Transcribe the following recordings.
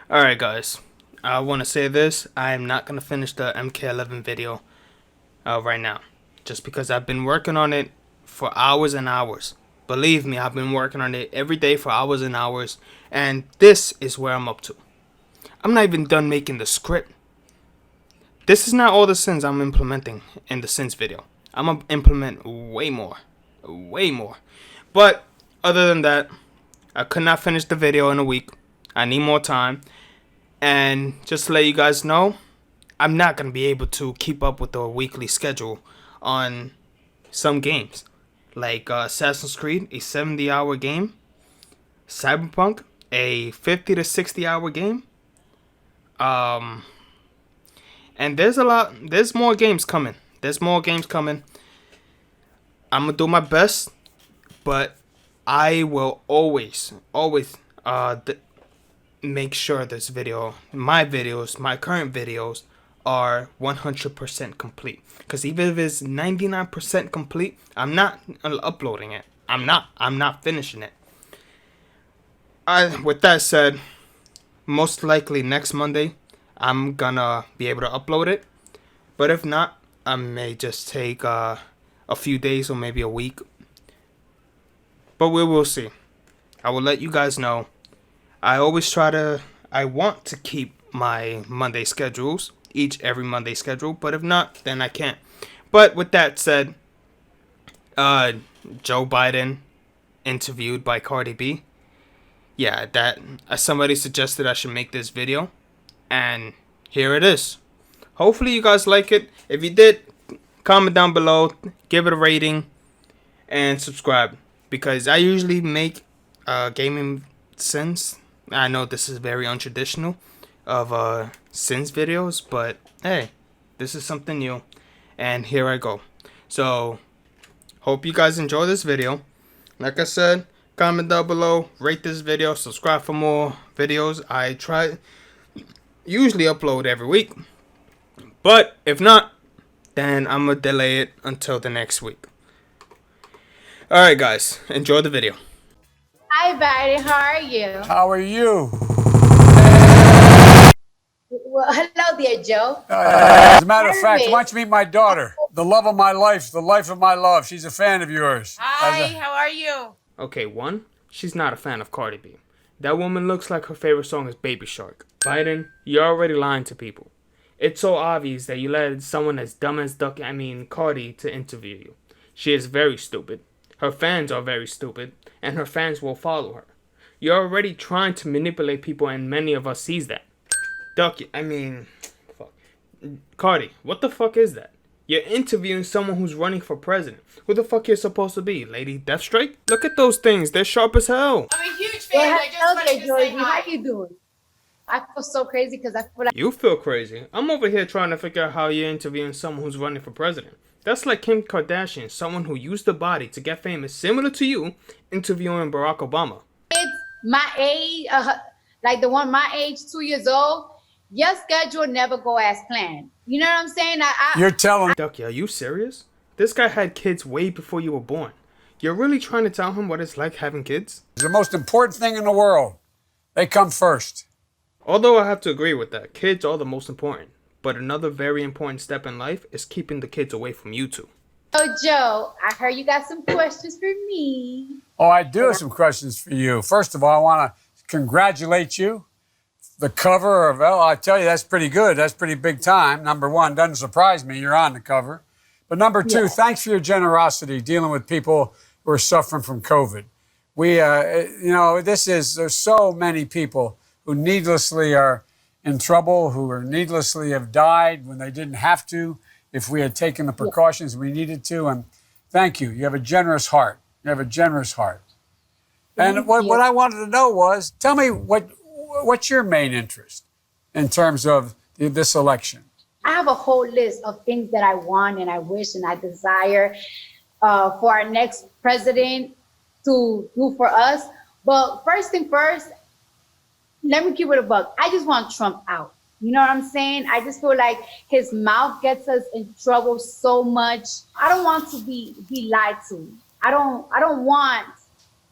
Alright guys, I want to say this, I am not going to finish the MK11 video right now. Just because I've been working on it for hours and hours. Believe me, I've been working on it every day for hours and hours. And this is where I'm up to. I'm not even done making the script. This is not all the sins I'm implementing in the sins video. I'm going to implement way more. Way more. But other than that, I could not finish the video in a week. I need more time. And just to let you guys know, I'm not going to be able to keep up with the weekly schedule on some games. Like Assassin's Creed, a 70-hour game. Cyberpunk, a 50 to 60-hour game. And there's more games coming. I'm going to do my best, but I will always make sure my current videos are 100% complete. Because even if it's 99% complete, I'm not uploading it. I'm not finishing it. With that said, most likely next Monday, I'm gonna be able to upload it. But if not, I may just take a few days or maybe a week. But we will see. I will let you guys know. I want to keep my Monday schedules, every Monday schedule, but if not, then I can't. But with that said, Joe Biden interviewed by Cardi B. Yeah, that somebody suggested I should make this video, and here it is. Hopefully you guys like it. If you did, comment down below, give it a rating, and subscribe, because I usually make gaming sins. I know this is very untraditional of sins videos, but hey, this is something new, and here I go. So hope you guys enjoy this video. Like I said, comment down below, rate this video, subscribe for more videos. I usually upload every week, but if not, then I'm gonna delay it until the next week. Alright guys, enjoy the video. Hi, Barry. How are you? How are you? Well, hello there, Joe. As a matter of fact, why don't you meet my daughter? The love of my life, the life of my love. She's a fan of yours. Hi, how are you? Okay, one, she's not a fan of Cardi B. That woman looks like her favorite song is Baby Shark. Biden, you're already lying to people. It's so obvious that you let someone as dumb as Cardi to interview you. She is very stupid. Her fans are very stupid, and her fans will follow her. You're already trying to manipulate people, and many of us sees that. Fuck. Cardi, what the fuck is that? You're interviewing someone who's running for president. Who the fuck you're supposed to be, Lady Deathstrike? Look at those things, they're sharp as hell. I'm a huge fan. I just wanted to say hi. How you doing? I feel so crazy because I feel like You feel crazy. I'm over here trying to figure out how you're interviewing someone who's running for president. That's like Kim Kardashian, someone who used the body to get famous, similar to you, interviewing Barack Obama. kids my age, like the one my age, 2 years old. Your schedule never go as planned. You know what I'm saying? You're telling Ducky, are you serious? This guy had kids way before you were born. You're really trying to tell him what it's like having kids? the most important thing in the world. They come first. Although I have to agree with that, kids are the most important. But another very important step in life is keeping the kids away from you two. Oh, Joe, I heard you got some questions for me. Oh, I do have some questions for you. First of all, I want to congratulate you. The cover of, I tell you, that's pretty good. That's pretty big time. Number one, doesn't surprise me. You're on the cover. But number two, thanks for your generosity dealing with people who are suffering from COVID. There's so many people who needlessly are in trouble, who are needlessly have died when they didn't have to, if we had taken the precautions we needed to. And thank you. You have a generous heart. You have a generous heart. And what I wanted to know was, tell me what's your main interest in terms of this election? I have a whole list of things that I want and I wish and I desire for our next president to do for us. But first thing first, let me keep it a buck. I just want Trump out. You know what I'm saying? I just feel like his mouth gets us in trouble so much. I don't want to be lied to. I don't want,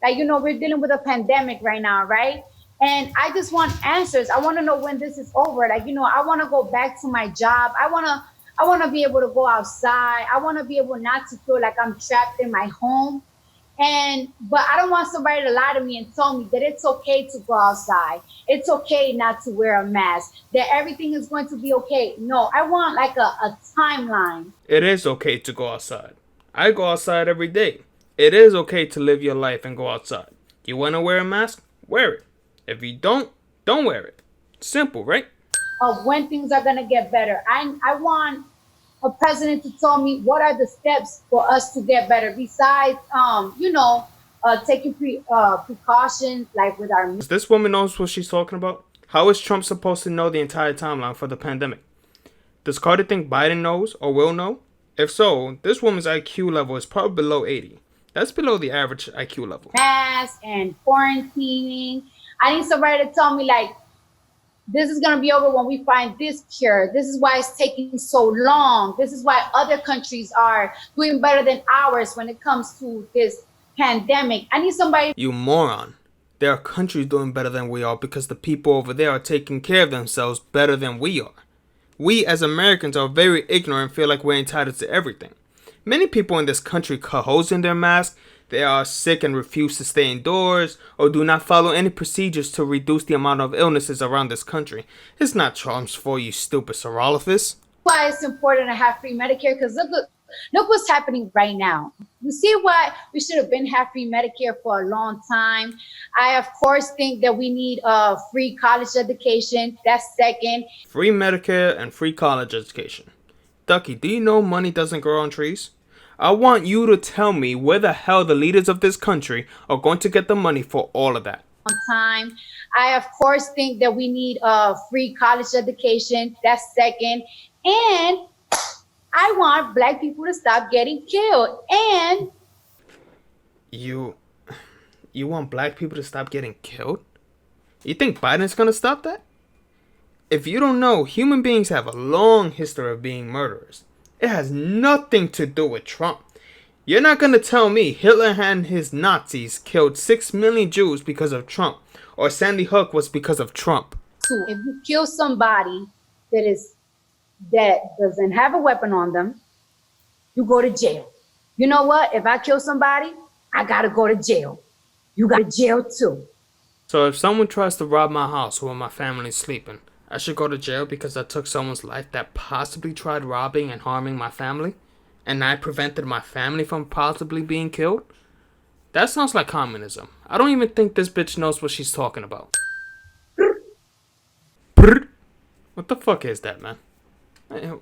we're dealing with a pandemic right now, right? And I just want answers. I want to know when this is over. Like, I want to go back to my job. I want to be able to go outside. I want to be able not to feel like I'm trapped in my home. But I don't want somebody to lie to me and tell me that it's okay to go outside. It's okay not to wear a mask, that everything is going to be okay. No, I want like a timeline. It is okay to go outside. I go outside every day. It is okay to live your life and go outside. You want to wear a mask? Wear it. If you don't wear it. Simple, right? Of when things are going to get better. I want a president to tell me what are the steps for us to get better besides, taking precautions like with our. This woman knows what she's talking about. How is Trump supposed to know the entire timeline for the pandemic? Does Cardi think Biden knows or will know? If so, this woman's IQ level is probably below 80. That's below the average IQ level. Mask and quarantining. I need somebody to tell me like, this is going to be over when we find this cure. This is why it's taking so long. This is why other countries are doing better than ours when it comes to this pandemic. I need somebody. You moron. There are countries doing better than we are because the people over there are taking care of themselves better than we are. We as Americans are very ignorant and feel like we're entitled to everything. Many people in this country cut holes in their masks. They are sick and refuse to stay indoors or do not follow any procedures to reduce the amount of illnesses around this country. It's not Trump's fault, you stupid Sorolophus. Why it's important to have free Medicare, because look what's happening right now. You see why we should have been have free Medicare for a long time. I of course think that we need free college education. That's second. Free Medicare and free college education. Ducky, do you know money doesn't grow on trees? I want you to tell me where the hell the leaders of this country are going to get the money for all of that. Time. I of course think that we need free college education. That's second. And I want black people to stop getting killed. And You want black people to stop getting killed? You think Biden's gonna stop that? If you don't know, human beings have a long history of being murderers. It has nothing to do with Trump. You're not gonna tell me Hitler and his Nazis killed 6 million Jews because of Trump, or Sandy Hook was because of Trump. if you kill somebody that doesn't have a weapon on them, you go to jail. You know what? If I kill somebody, I gotta go to jail. You got to jail too. So if someone tries to rob my house while my family's sleeping, I should go to jail because I took someone's life that possibly tried robbing and harming my family, and I prevented my family from possibly being killed? That sounds like communism. I don't even think this bitch knows what she's talking about. What the fuck is that, man?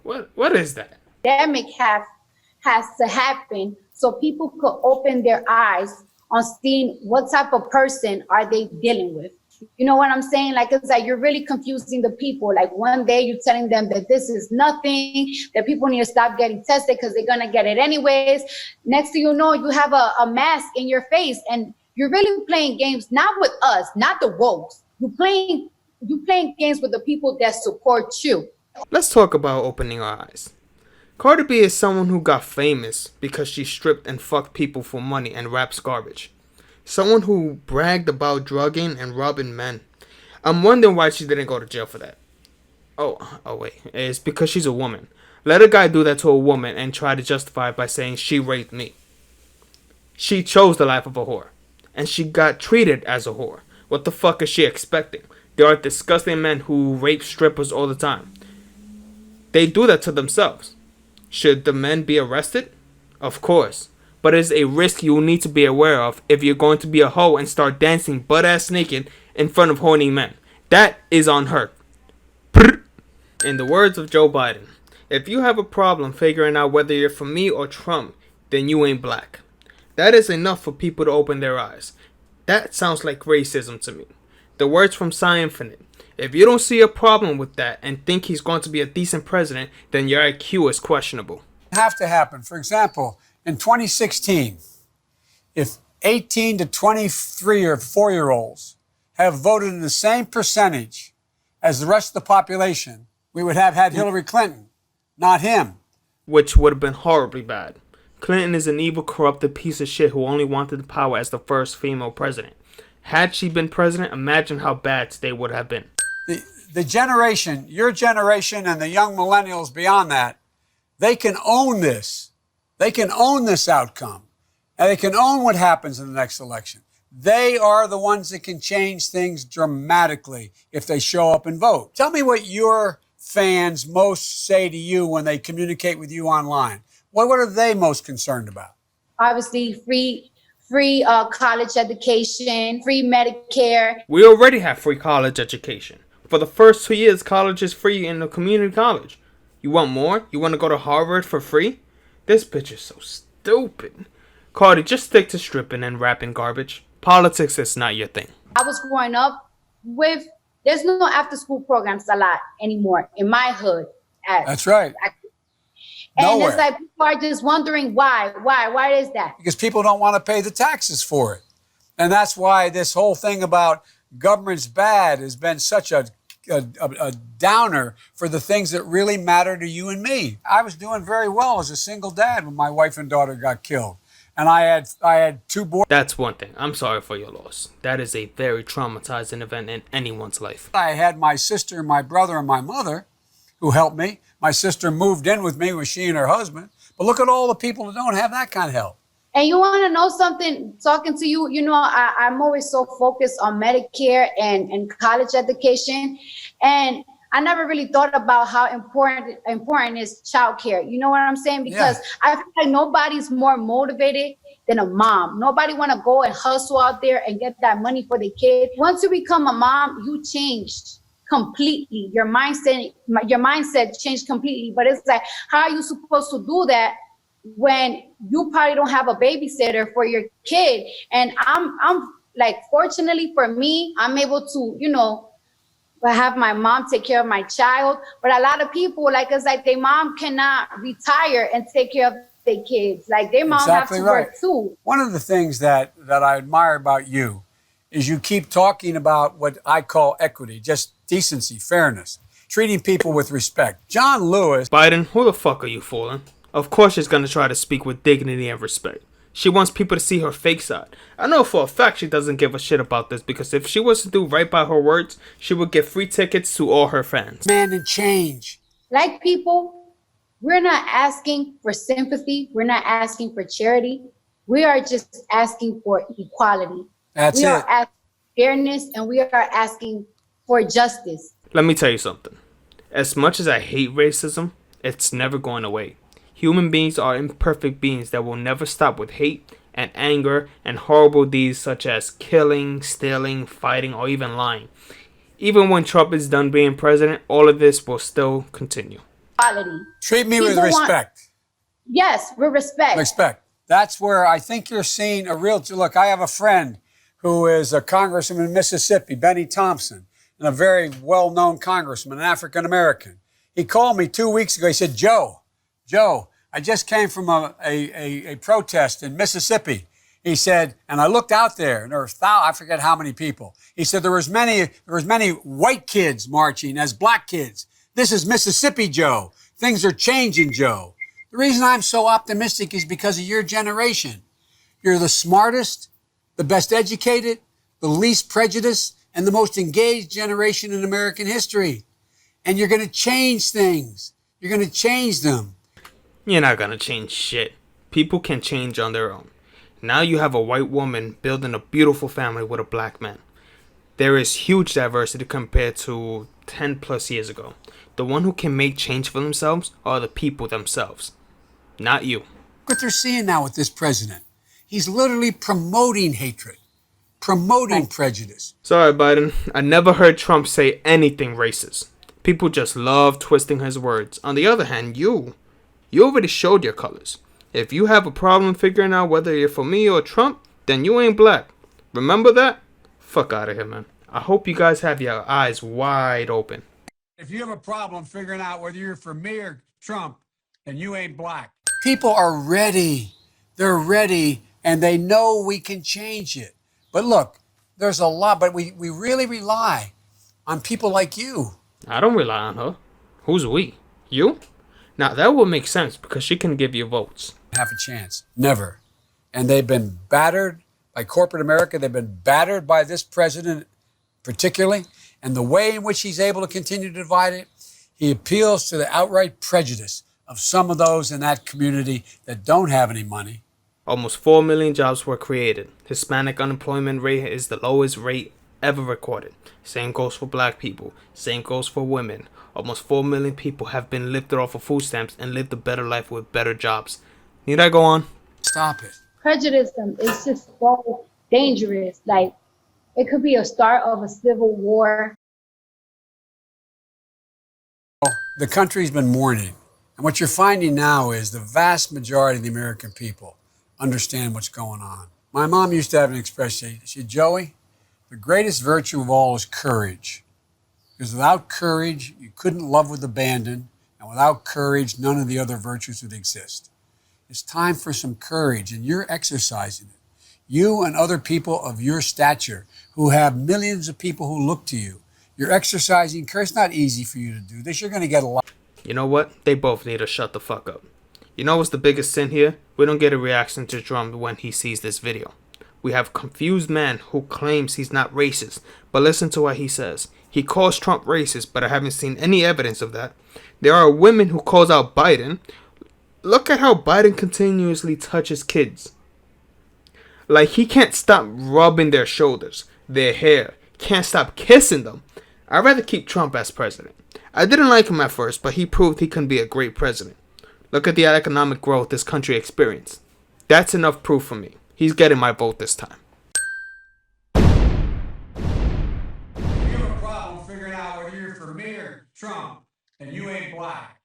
What is that? Pandemic has to happen so people could open their eyes on seeing what type of person are they dealing with. You know what I'm saying? Like, it's like you're really confusing the people. Like, one day you're telling them that this is nothing, that people need to stop getting tested because they're going to get it anyways. Next thing you know, you have a mask in your face, and you're really playing games, not with us, not the woke. You're playing games with the people that support you. Let's talk about opening our eyes. Cardi B is someone who got famous because she stripped and fucked people for money and raps garbage. Someone who bragged about drugging and robbing men. I'm wondering why she didn't go to jail for that. Oh wait, it's because she's a woman. Let a guy do that to a woman and try to justify it by saying she raped me. She chose the life of a whore, and she got treated as a whore. What the fuck is she expecting? There are disgusting men who rape strippers all the time. They do that to themselves. Should the men be arrested? Of course. But it's a risk you will need to be aware of if you're going to be a hoe and start dancing butt-ass naked in front of horny men. That is on her. In the words of Joe Biden, if you have a problem figuring out whether you're for me or Trump, then you ain't black. That is enough for people to open their eyes. That sounds like racism to me. The words from Cy Infinite. If you don't see a problem with that and think he's going to be a decent president, then your IQ is questionable. Have to happen. For example, in 2016, if 18 to 23 or 4-year-olds have voted in the same percentage as the rest of the population, we would have had Hillary Clinton, not him. Which would have been horribly bad. Clinton is an evil, corrupted piece of shit who only wanted the power as the first female president. Had she been president, imagine how bad today would have been. The generation, your generation and the young millennials beyond that, they can own this. They can own this outcome. And they can own what happens in the next election. They are the ones that can change things dramatically if they show up and vote. Tell me what your fans most say to you when they communicate with you online. What are they most concerned about? Obviously, free college education, free Medicare. We already have free college education. For the first 2 years, college is free in the community college. You want more? You want to go to Harvard for free? This bitch is so stupid. Cardi, just stick to stripping and rapping garbage. Politics is not your thing. I was growing up with, there's no after school programs a lot anymore in my hood. That's right. And Nowhere. it's like people are just wondering why is that? Because people don't want to pay the taxes for it. And that's why this whole thing about government's bad has been such a downer for the things that really matter to you and me. I was doing very well as a single dad when my wife and daughter got killed. And I had 2 boys. That's one thing. I'm sorry for your loss. That is a very traumatizing event in anyone's life. I had my sister, my brother, and my mother who helped me. My sister moved in with me, she and her husband. But look at all the people that don't have that kind of help. And you want to know something, talking to you, I'm always so focused on Medicare and college education. And I never really thought about how important is childcare. You know what I'm saying? Because I feel like nobody's more motivated than a mom. Nobody want to go and hustle out there and get that money for the kid. Once you become a mom, you change completely. Your mindset changed completely. But it's like, how are you supposed to do that when you probably don't have a babysitter for your kid? And I'm like, fortunately for me, I'm able to, have my mom take care of my child. But a lot of people, like, it's like their mom cannot retire and take care of their kids. Like, their mom have to work too. One of the things that I admire about you is you keep talking about what I call equity, just decency, fairness, treating people with respect. John Lewis. Biden, who the fuck are you fooling? Of course she's going to try to speak with dignity and respect. She wants people to see her fake side. I know for a fact she doesn't give a shit about this, because if she was to do right by her words, she would get free tickets to all her fans. Man and change. Like people, we're not asking for sympathy. We're not asking for charity. We are just asking for equality. We are asking for fairness, and we are asking for justice. Let me tell you something. As much as I hate racism, it's never going away. Human beings are imperfect beings that will never stop with hate and anger and horrible deeds such as killing, stealing, fighting, or even lying. Even when Trump is done being president, all of this will still continue. Equality. Treat me with respect. Yes, with respect. Respect. That's where I think you're seeing a real... Look, I have a friend who is a congressman in Mississippi, Benny Thompson, and a very well-known congressman, an African-American. He called me 2 weeks ago. He said, Joe, I just came from a protest in Mississippi. He said, and I looked out there, and there were I forget how many people. He said there was many white kids marching as black kids. This is Mississippi, Joe. Things are changing, Joe. The reason I'm so optimistic is because of your generation. You're the smartest, the best educated, the least prejudiced, and the most engaged generation in American history. And you're going to change things. You're going to change them. You're not gonna change shit. People can change on their own. Now you have a white woman building a beautiful family with a black man. There is huge diversity compared to 10 plus years ago. The one who can make change for themselves are the people themselves, not you. What they're seeing now with this president, he's literally promoting hatred, promoting prejudice. Sorry, Biden. I never heard Trump say anything racist. People just love twisting his words. On the other hand, you already showed your colors. If you have a problem figuring out whether you're for me or Trump, then you ain't black. Remember that? Fuck out of here, man. I hope you guys have your eyes wide open. If you have a problem figuring out whether you're for me or Trump, then you ain't black. People are ready. They're ready, and they know we can change it. But look, there's a lot, but we really rely on people like you. I don't rely on her. Who's we? You? Now, that would make sense because she can give you votes. Have a chance. Never. And they've been battered, by corporate America. They've been battered by this president particularly. And the way in which he's able to continue to divide it, he appeals to the outright prejudice of some of those in that community that don't have any money. Almost 4 million jobs were created. Hispanic unemployment rate is the lowest rate ever recorded. Same goes for black people. Same goes for women. Almost 4 million people have been lifted off of food stamps and lived a better life with better jobs. Need I go on? Stop it. Prejudice is just so dangerous. Like, it could be a start of a civil war. The country's been mourning. And what you're finding now is the vast majority of the American people understand what's going on. My mom used to have an expression. She said, Joey, the greatest virtue of all is courage. Because without courage, you couldn't love with abandon. And without courage, none of the other virtues would exist. It's time for some courage, and you're exercising it. You and other people of your stature who have millions of people who look to you. You're exercising courage. It's not easy for you to do this. You're going to get a lot. You know what? They both need to shut the fuck up. You know what's the biggest sin here? We don't get a reaction to Trump when he sees this video. We have a confused man who claims he's not racist, but listen to what he says. He calls Trump racist, but I haven't seen any evidence of that. There are women who calls out Biden. Look at how Biden continuously touches kids. Like, he can't stop rubbing their shoulders, their hair, can't stop kissing them. I'd rather keep Trump as president. I didn't like him at first, but he proved he can be a great president. Look at the economic growth this country experienced. That's enough proof for me. He's getting my vote this time. You have a problem figuring out whether you're for me or Trump, and you ain't black.